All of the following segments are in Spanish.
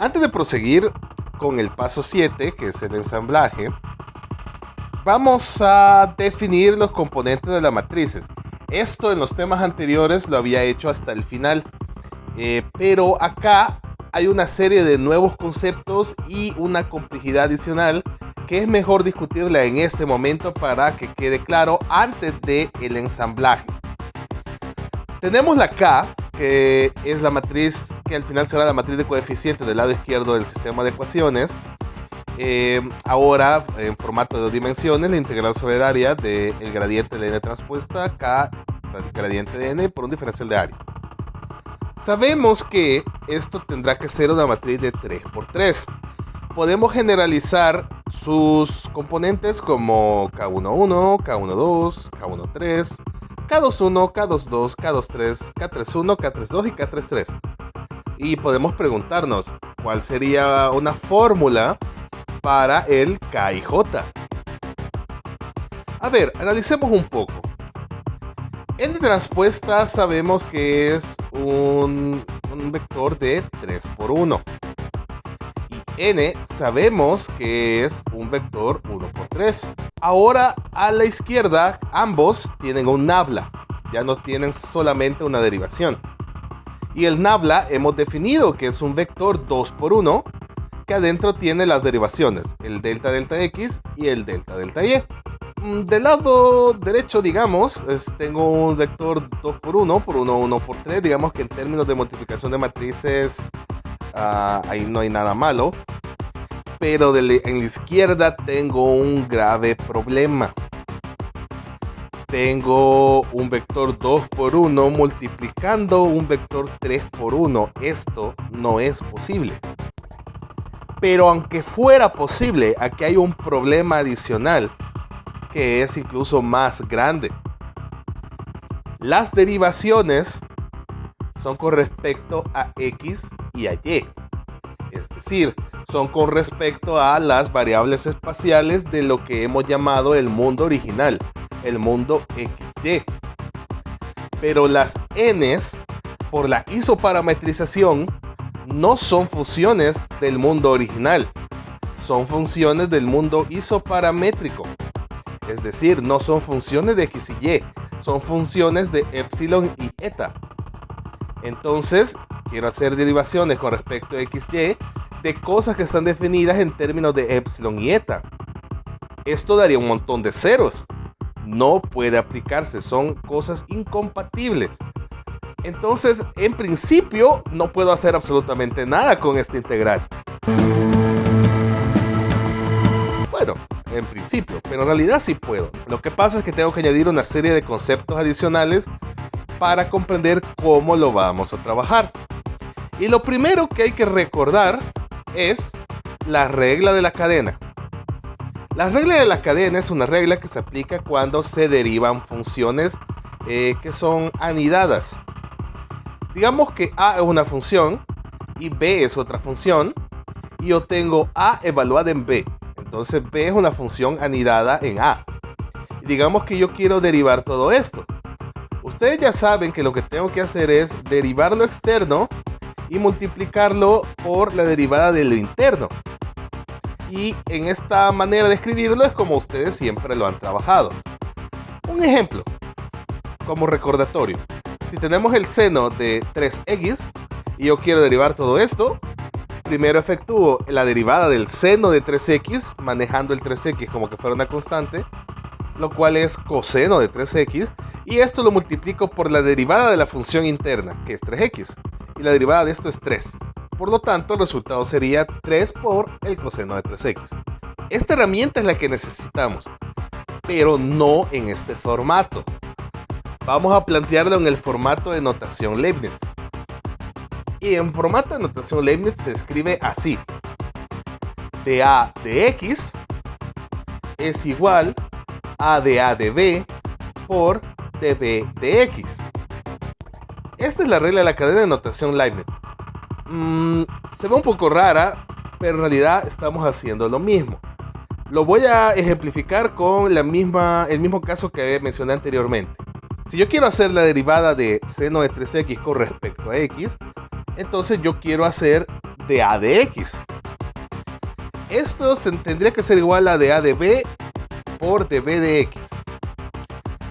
Antes de proseguir con el paso 7, que es el ensamblaje, vamos a definir los componentes de las matrices. Esto en los temas anteriores lo había hecho hasta el final, pero acá hay una serie de nuevos conceptos y una complejidad adicional que es mejor discutirla en este momento para que quede claro antes del ensamblaje. Tenemos la K, que es la matriz que al final será la matriz de coeficientes del lado izquierdo del sistema de ecuaciones. Ahora en formato de 2 dimensiones, la integral sobre el área del gradiente de n transpuesta K gradiente de n por un diferencial de área. Sabemos que esto tendrá que ser una matriz de 3×3. Podemos generalizar sus componentes como K11, K12, K13, K21, K22, K23, K31, K32 y K33. Y podemos preguntarnos cuál sería una fórmula para el K y J. A ver, analicemos un poco. N transpuesta sabemos que es un vector de 3×1. Y N sabemos que es un vector 1×3. Ahora a la izquierda ambos tienen un nabla. Ya no tienen solamente una derivación. Y el nabla hemos definido que es un vector 2×1 que adentro tiene las derivaciones, el delta delta x y el delta delta y. Del lado derecho, digamos, tengo un vector 2×1 por 1, 1×3. Digamos que en términos de multiplicación de matrices, ahí no hay nada malo. Pero en la izquierda tengo un grave problema. Tengo un vector 2×1 multiplicando un vector 3×1. Esto no es posible. Pero aunque fuera posible, aquí hay un problema adicional que es incluso más grande. Las derivaciones son con respecto a x y a y. Es decir, son con respecto a las variables espaciales de lo que hemos llamado el mundo original, el mundo XY. Pero las n's, por la isoparametrización, no son funciones del mundo original, son funciones del mundo isoparamétrico. Es decir, no son funciones de x y y, son funciones de epsilon y eta. Entonces, quiero hacer derivaciones con respecto a x y y de cosas que están definidas en términos de epsilon y eta. Esto daría un montón de ceros. No puede aplicarse, son cosas incompatibles. Entonces, en principio, no puedo hacer absolutamente nada con esta integral. Bueno, en principio, pero en realidad sí puedo. Lo que pasa es que tengo que añadir una serie de conceptos adicionales para comprender cómo lo vamos a trabajar. Y lo primero que hay que recordar es la regla de la cadena. La regla de la cadena es una regla que se aplica cuando se derivan funciones que son anidadas. Digamos que a es una función y b es otra función y yo tengo a evaluada en b. Entonces b es una función anidada en a. Y digamos que yo quiero derivar todo esto. Ustedes ya saben que lo que tengo que hacer es derivar lo externo y multiplicarlo por la derivada de lo interno. Y en esta manera de escribirlo es como ustedes siempre lo han trabajado. Un ejemplo, como recordatorio. Si tenemos el seno de 3x y yo quiero derivar todo esto, primero efectúo la derivada del seno de 3x manejando el 3x como que fuera una constante, lo cual es coseno de 3x, y esto lo multiplico por la derivada de la función interna, que es 3x, y la derivada de esto es 3. Por lo tanto, el resultado sería 3 por el coseno de 3x. Esta herramienta es la que necesitamos, pero no en este formato. Vamos a plantearlo en el formato de notación Leibniz. Y en formato de notación Leibniz se escribe así: dA de x es igual a dA de b por dB de x. Esta es la regla de la cadena de notación Leibniz. Se ve un poco rara, pero en realidad estamos haciendo lo mismo. Lo voy a ejemplificar con el mismo caso que mencioné anteriormente. Si yo quiero hacer la derivada de seno de 3x con respecto a x, entonces yo quiero hacer de a de x. Esto tendría que ser igual a de a de b por db de x.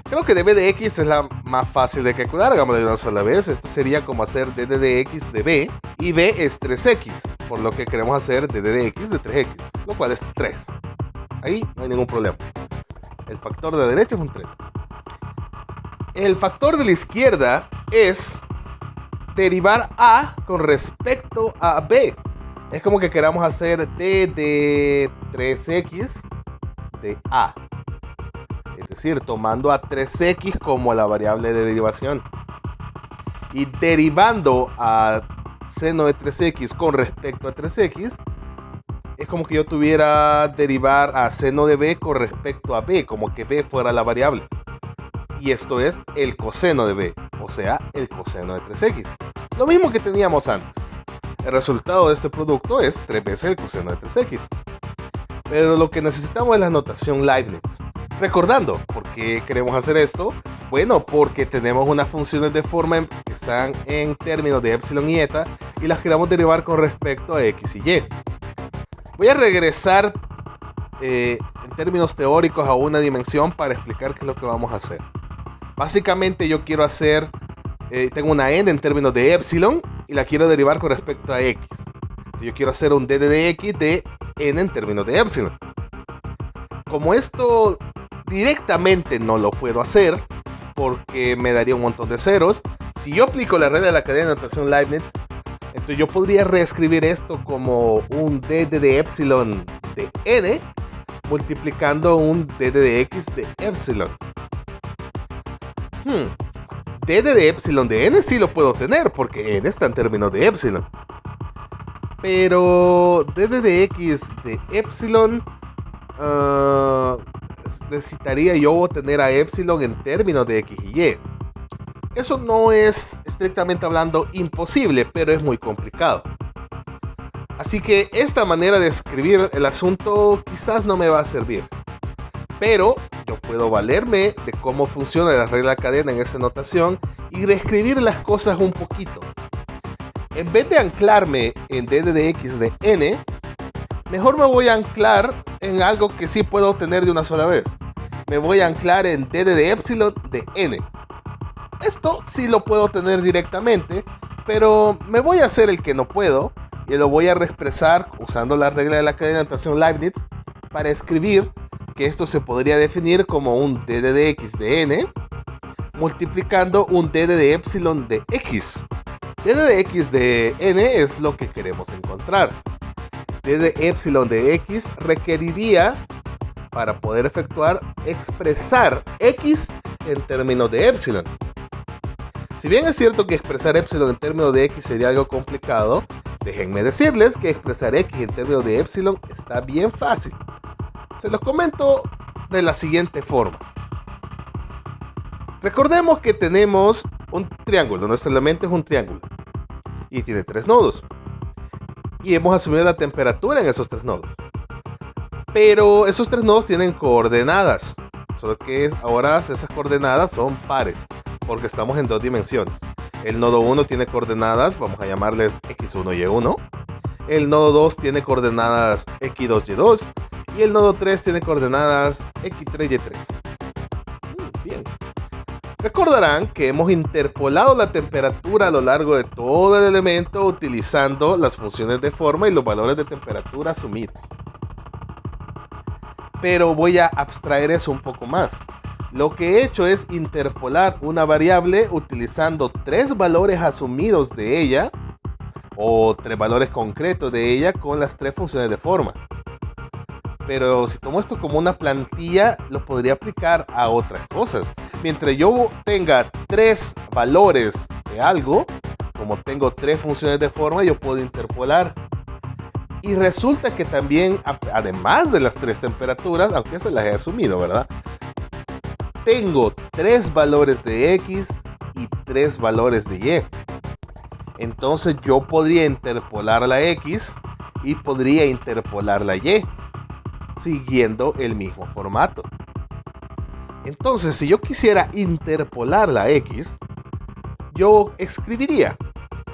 Creo que db de x es la más fácil de calcular, hagámoslo de una sola vez. Esto sería como hacer dd de x de b, y b es 3x, por lo que queremos hacer dd de x de 3x, lo cual es 3. Ahí no hay ningún problema. El factor de la derecha es un 3. El factor de la izquierda es derivar a con respecto a b. Es como que queramos hacer d de 3x de a. Es decir, tomando a 3x como la variable de derivación y derivando a seno de 3x con respecto a 3x, es como que yo tuviera derivar a seno de b con respecto a b, como que b fuera la variable. Y esto es el coseno de b, o sea, el coseno de 3x. Lo mismo que teníamos antes. El resultado de este producto es 3 veces el coseno de 3x. Pero lo que necesitamos es la notación Leibniz. Recordando, ¿por qué queremos hacer esto? Bueno, porque tenemos unas funciones de forma que están en términos de epsilon y eta y las queremos derivar con respecto a x y y. Voy a regresar en términos teóricos a una dimensión para explicar qué es lo que vamos a hacer. Básicamente yo quiero hacer, tengo una n en términos de epsilon y la quiero derivar con respecto a x. Yo quiero hacer un dd de x de n en términos de epsilon. Como esto directamente no lo puedo hacer porque me daría un montón de ceros, si yo aplico la regla de la cadena de notación Leibniz, entonces yo podría reescribir esto como un dd de epsilon de n multiplicando un dd de x de epsilon. Dd de epsilon de n sí lo puedo tener porque n está en términos de epsilon. Pero dd de x de epsilon necesitaría yo tener a epsilon en términos de x y y. Eso no es estrictamente hablando imposible, pero es muy complicado. Así que esta manera de escribir el asunto quizás no me va a servir. Pero yo puedo valerme de cómo funciona la regla de cadena en esa notación y reescribir las cosas un poquito. En vez de anclarme en dd de x de n, mejor me voy a anclar en algo que sí puedo obtener de una sola vez. Me voy a anclar en dd de epsilon de n. Esto sí lo puedo obtener directamente, pero me voy a hacer el que no puedo y lo voy a reexpresar usando la regla de la cadena de notación Leibniz para escribir que esto se podría definir como un dd de x de n multiplicando un dd de epsilon de x. dd de x de n es lo que queremos encontrar. dd de epsilon de x requeriría, para poder efectuar, expresar x en términos de epsilon. Si bien es cierto que expresar epsilon en términos de x sería algo complicado, déjenme decirles que expresar x en términos de epsilon está bien fácil. Se los comento de la siguiente forma. Recordemos que tenemos un triángulo, nuestro elemento es un triángulo y tiene 3 nodos. Y hemos asumido la temperatura en esos 3 nodos. Pero esos 3 nodos tienen coordenadas, solo que ahora esas coordenadas son pares, porque estamos en 2 dimensiones. El nodo 1 tiene coordenadas, vamos a llamarles x1 y y1. El nodo 2 tiene coordenadas x2 y y2. Y el nodo 3 tiene coordenadas x3 y y3. Bien. Recordarán que hemos interpolado la temperatura a lo largo de todo el elemento utilizando las funciones de forma y los valores de temperatura asumidos. Pero voy a abstraer eso un poco más. Lo que he hecho es interpolar una variable utilizando 3 valores asumidos de ella o 3 valores concretos de ella con las 3 funciones de forma. Pero si tomo esto como una plantilla, lo podría aplicar a otras cosas. Mientras yo tenga 3 valores de algo, como tengo 3 funciones de forma, yo puedo interpolar. Y resulta que también, además de las 3 temperaturas, aunque se las he asumido, ¿verdad? Tengo 3 valores de X y 3 valores de Y. Entonces yo podría interpolar la X y podría interpolar la Y, siguiendo el mismo formato. Entonces, si yo quisiera interpolar la X, yo escribiría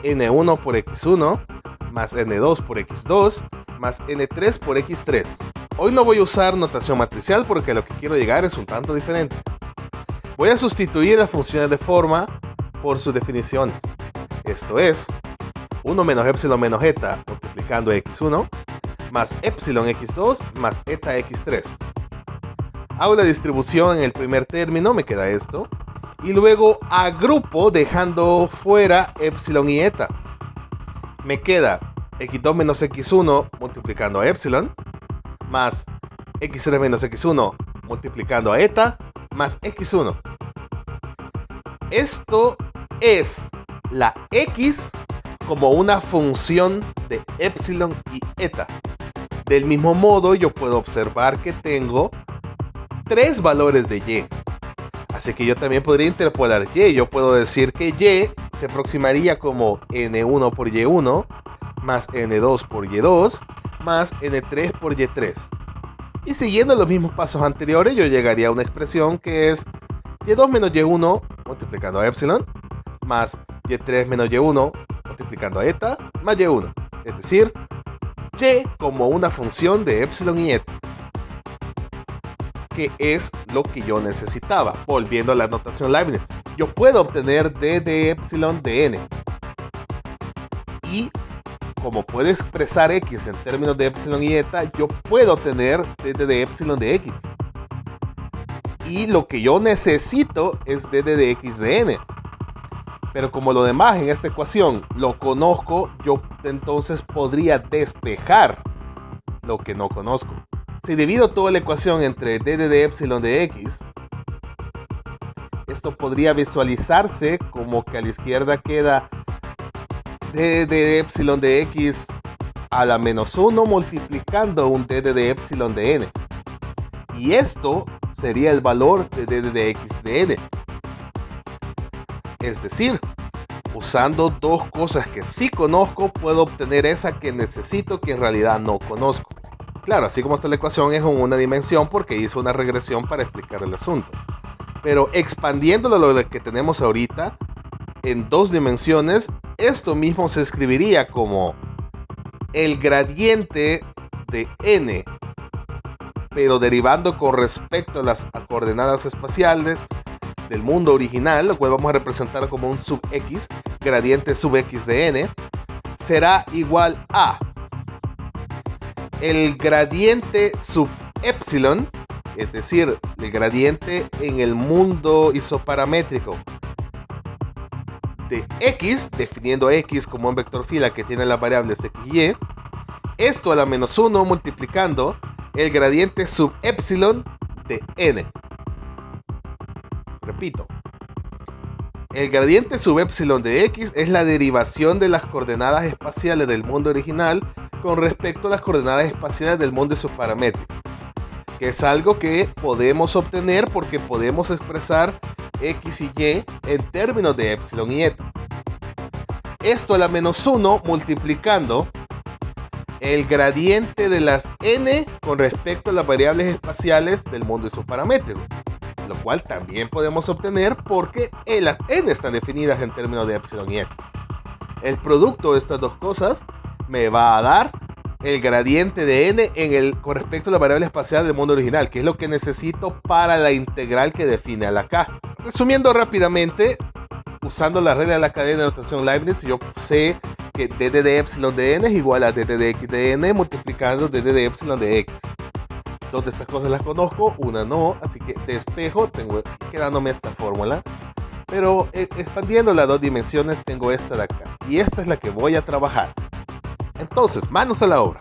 n1 por x1 más n2 por x2 más n3 por x3. Hoy no voy a usar notación matricial porque a lo que quiero llegar es un tanto diferente. Voy a sustituir las funciones de forma por sus definiciones. Esto es 1 menos epsilon menos eta multiplicando x1 más epsilon x2 más eta x3. Hago la distribución en el primer término, me queda esto. Y luego agrupo dejando fuera epsilon y eta. Me queda x2 menos x1 multiplicando a epsilon más x3 menos x1 multiplicando a eta más x1. Esto es la x como una función de epsilon y eta. Del mismo modo, yo puedo observar que tengo 3 valores de y. Así que yo también podría interpolar y. Yo puedo decir que y se aproximaría como n1 por y1 más n2 por y2 más n3 por y3. Y siguiendo los mismos pasos anteriores, yo llegaría a una expresión que es y2 menos y1 multiplicando a epsilon más y3 menos y1 multiplicando a eta más y1. Es decir, y como una función de epsilon y eta, que es lo que yo necesitaba. Volviendo a la notación Leibniz, yo puedo obtener d de epsilon de n, y como puedo expresar x en términos de epsilon y eta, yo puedo obtener d de epsilon de x, y lo que yo necesito es d de x de n. Pero como lo demás en esta ecuación lo conozco, yo entonces podría despejar lo que no conozco. Si divido toda la ecuación entre d de epsilon de x, esto podría visualizarse como que a la izquierda queda d de epsilon de x a la menos 1 multiplicando un d de epsilon de n. Y esto sería el valor de d de x de n. Es decir, usando dos cosas que sí conozco, puedo obtener esa que necesito que en realidad no conozco. Claro, así como está la ecuación es en una dimensión porque hice una regresión para explicar el asunto. Pero expandiéndolo a lo que tenemos ahorita, en 2 dimensiones, esto mismo se escribiría como el gradiente de n, pero derivando con respecto a las coordenadas espaciales del mundo original, lo cual vamos a representar como un sub x, gradiente sub x de n, será igual a el gradiente sub epsilon, es decir, el gradiente en el mundo isoparamétrico de x, definiendo x como un vector fila que tiene las variables x y y, esto a la menos 1 multiplicando el gradiente sub epsilon de n. Repito, el gradiente sub epsilon de x es la derivación de las coordenadas espaciales del mundo original con respecto a las coordenadas espaciales del mundo isoparamétrico, que es algo que podemos obtener porque podemos expresar x y y en términos de epsilon y eta. Esto a la menos 1 multiplicando el gradiente de las n con respecto a las variables espaciales del mundo isoparamétrico, lo cual también podemos obtener porque las n están definidas en términos de epsilon y eta. El producto de estas dos cosas me va a dar el gradiente de n con respecto a la variable espacial del mundo original, que es lo que necesito para la integral que define a la k. Resumiendo rápidamente, usando la regla de la cadena de notación Leibniz, yo sé que d de epsilon de n es igual a d de x de n multiplicando d de epsilon de x. Dos de estas cosas las conozco, una no, así que despejo, tengo quedándome esta fórmula. Pero expandiendo las 2 dimensiones tengo esta de acá, y esta es la que voy a trabajar. Entonces, manos a la obra.